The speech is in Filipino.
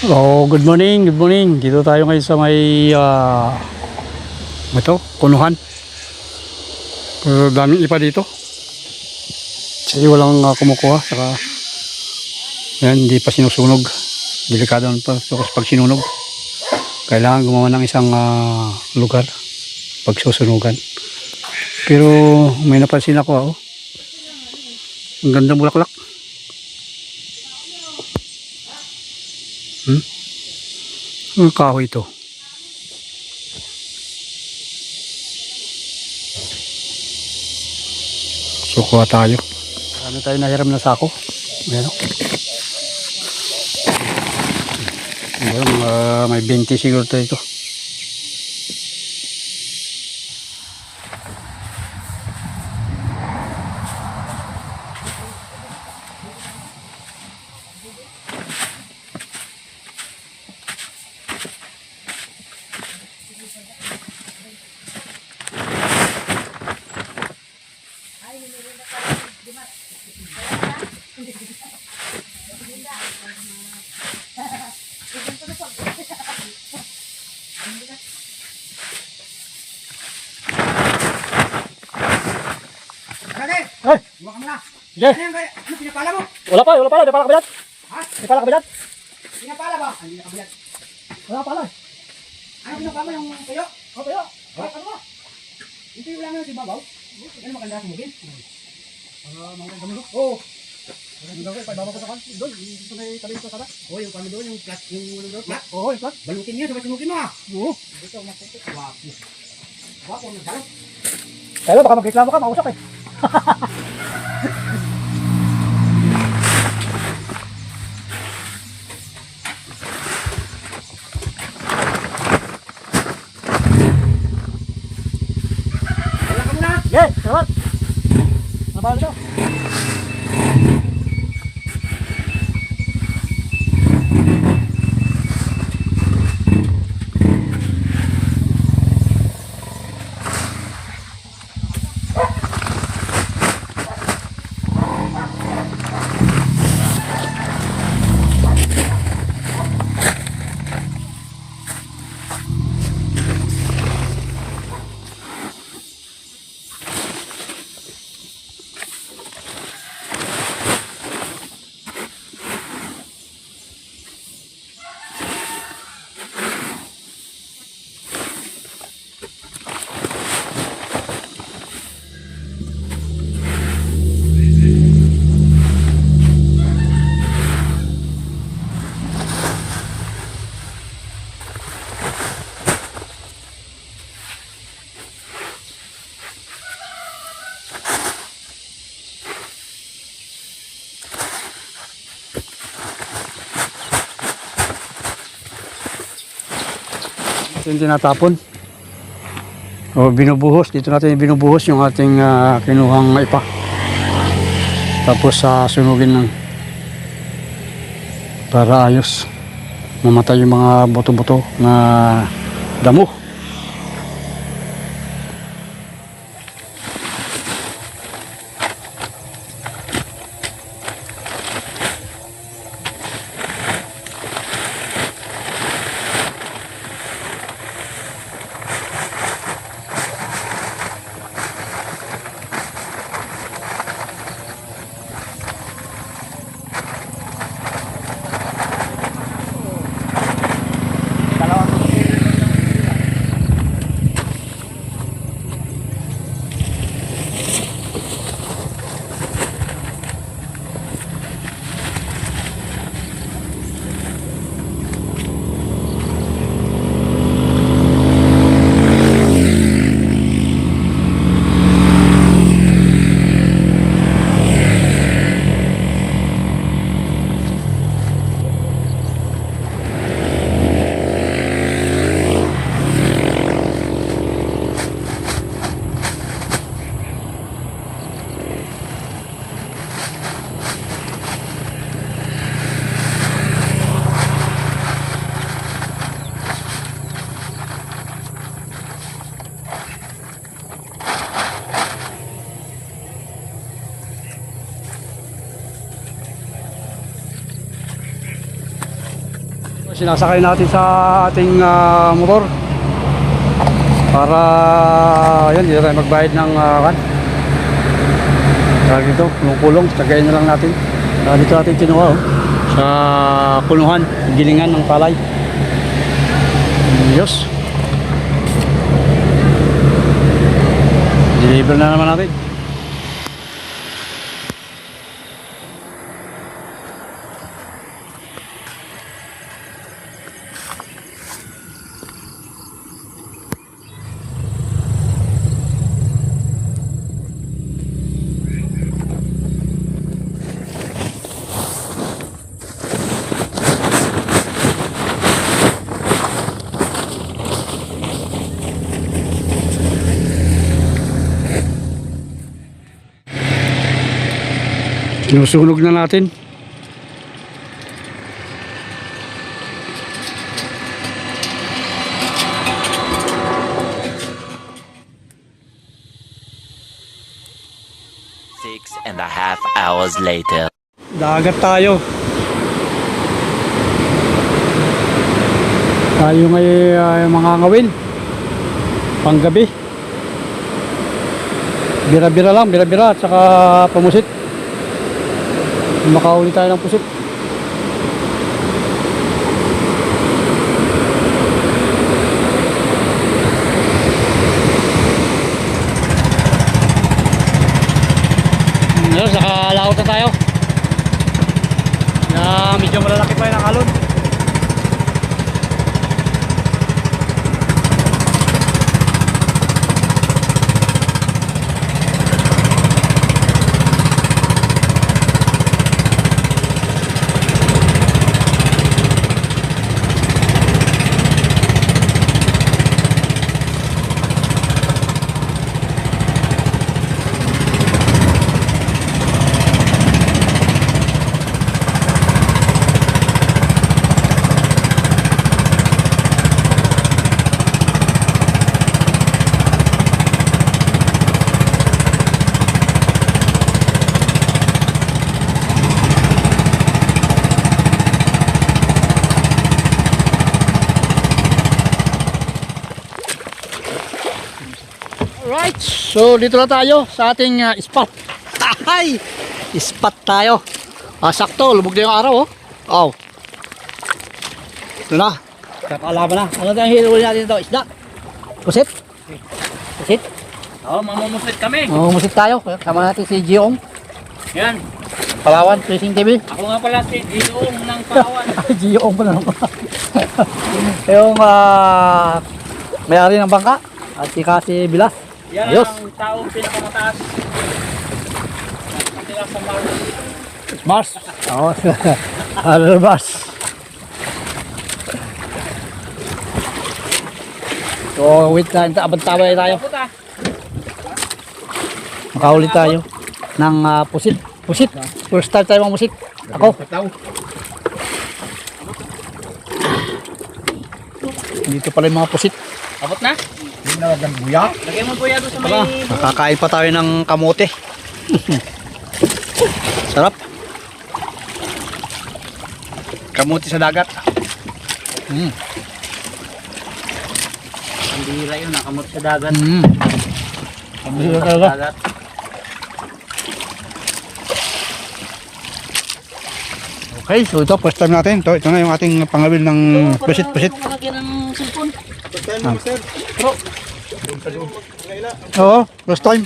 Oh, good morning, good morning. Dito tayo ngayon sa may ito, kunuhan. Daming ipa dito. Kasi walang kumukuha. Saka, yan, hindi pa sinusunog. Delikado pa pag sinunog. Kailangan gumawa ng isang lugar pag susunugan. Pero may napansin ako, ang gandang bulaklak. Ang kahoy ito. So kuha tayo. Marami tayo nahiram na sako. Ayan o. May 20 siguro tayo ito. Ay! Buka mo na. Sige! Ano pinapala mo? Wala pa, di pala kabilat. Ha? Di pala kabilat. Pinapala ba? Hindi nakabilat. Wala pala. Ano pinapala mo yung tuyo? O, tayo. Ano ba? Yung tuyo lang yung babaw? Ano maganda sumugin? Mga gamit. Oo. Ang gawin, paibabaw ko sa kan. Doon, sa may tabi ko sa kan. Oo, yung kami doon, yung plat, yung ano doon, plat. Oo, yung plat. Balutin niyo, sabay sumugin mo ha. Oo. Dito, masutok. Wapo. Wapo, nagbalot. Kaya baka magreklamo ka, mausap eh. Wala ka muna. Sige, salamat. Nabalo ito. Ito yung tinatapon. O binubuhos. Dito natin binubuhos yung ating kinuhang ipa. Tapos sunugin ng para ayos. Mamatay yung mga buto-buto na damo. Sinasakay natin sa ating motor para yan, hindi na tayo magbayad ng tawag dito, kulong-kulong. Tagayin na lang natin. Dito natin kinuha sa punuhan, gilingan ng palay. Diyos, deliver na naman natin. Sinusunog na natin. Six and a half hours later. Dagat tayo. Tayo ngay mga ngawin. Panggabi. Bira-bira lang, bira-bira at saka pamusit. Makauli tayo ng pusit. Saka laot na tayo. Na medyo malalaki pa yung nakalon. Alright, so dito na tayo sa ating spot. Ay, spot tayo. Sakto, lubog na yung araw oh. Oh. Ito na. Kakalaban na. Ano tayong hinuhuli natin ito? Isda? Pusit? Pusit? Oo, mamumusit kami. Mamumusit tayo. Sama natin si Giong. Yan. Palawan, Fishing TV. Ako nga pala si Giong ng Palawan. Giong pa na naman. Yung may-ari ng bangka. At si Bilas. Yan Ayos. ang taong pinakamataas. Nakatira sa Mars. Mars. Oo. Mars. So, wait na. Abad-tabay tayo. Puta. Makahuli tayo ng pusit. Pusit. First time tayo mga pusit. Ako. Dito pala yung mga pusit. Abot na? Lagay mo buya doon sa may... Nakakain pa tayo ng kamote. Sarap. Kamote sa dagat. Ang bihira yun, nakamot sa dagat. Ang bihira talaga. Dagat. Okay, so ito first time natin. Ito na yung ating pangawil ng pusit-pusit. Malagyan ng cellphone. Oo, first time.